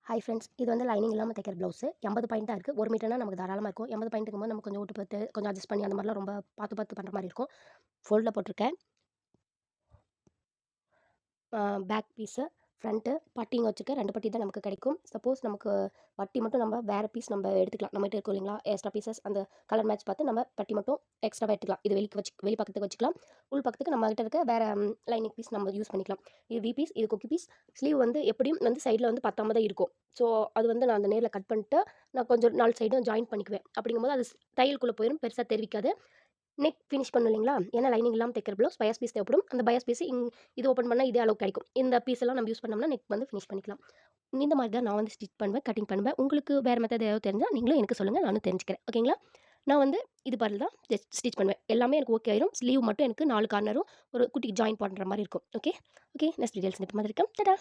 Hi friends, இது வந்து lining இல்லாமல் தைக்கிற ப்ளவுஸு 80 பாயிண்ட் தான் இருக்குது. 1 மீட்டர்னா நமக்கு தாராளமாக இருக்கும். 80 பாயிண்ட் இருக்கும்போது நம்ம கொஞ்சம் விட்டு பார்த்து கொஞ்சம் அட்ஜஸ்ட் பண்ணி அந்த மாதிரிலாம் ரொம்ப பார்த்து பார்த்து பண்ணுற மாதிரி இருக்கும். ஃபோல்டில் போட்டிருக்கேன். பேக் பீஸு, ஃப்ரண்ட்டு பட்டிங்க வச்சுக்க 2 பட்டி தான் நமக்கு கிடைக்கும். சப்போஸ் நமக்கு பட்டி மட்டும் நம்ம வேறு பீஸ் நம்ம எடுத்துக்கலாம். நம்மகிட்ட இருக்கும் இல்லைங்களா எக்ஸ்ட்ரா பீசஸ், அந்த கலர் மேட்ச் பார்த்து நம்ம பட்டி மட்டும் எக்ஸ்ட்ராவாக எடுத்துக்கலாம். இது வெளி பக்கத்துக்கு வச்சுக்கலாம். உள் பக்கத்துக்கு நம்மகிட்ட இருக்க வேறு லைனிங் பீஸ் நம்ம யூஸ் பண்ணிக்கலாம். இது வி பீஸ், இது கொக்கி பீஸ். ஸ்லீவ் வந்து எப்படியும் வந்து சைடில் வந்து பத்தாம தான் இருக்கும். ஸோ அது வந்து நான் அந்த நேரில் கட் பண்ணிட்டு நான் கொஞ்சம் 4 சைடும் ஜாயின் பண்ணிக்குவேன். அப்படிங்கும்போது அது தையலுக்குள்ளே போயிடும், பெருசாக தெரிவிக்காது. நெக் ஃபினிஷ் பண்ணணும் இல்லைங்களா? ஏன்னா லைனிங் இல்லாமல் தைக்கிற ப்ளவுஸ் பயாஸ் பீஸ் தேவைப்படும். அந்த பயாஸ் பீஸ் இது ஓப்பன் பண்ணால் இதே அளவுக்கு கிடைக்கும். இந்த பீஸ் எல்லாம் நம்ம யூஸ் பண்ணோம்னா நெக் வந்து ஃபினிஷ் பண்ணிக்கலாம். இந்த மாதிரி தான் நான் வந்து ஸ்டிச் பண்ணுவேன், கட்டிங் பண்ணுவேன். உங்களுக்கு வேறு மெத்தட் ஏதாவது தெரிஞ்சால் நீங்களும் எனக்கு சொல்லுங்கள், நானும் தெரிஞ்சுக்கிறேன். ஓகேங்களா? நான் வந்து இது பாடல் தான் ஸ்டிச் பண்ணுவேன். எல்லாமே எனக்கு ஓகே ஆயிரும். ஸ்லீவ் மட்டும் எனக்கு 4 கார்னரும் ஒரு குட்டி ஜாயின் பண்ணுற மாதிரி இருக்கும். ஓகே, நெக்ஸ்ட் டீடைல்ஸ் இந்த மாதிரி இருக்கும். டாடா.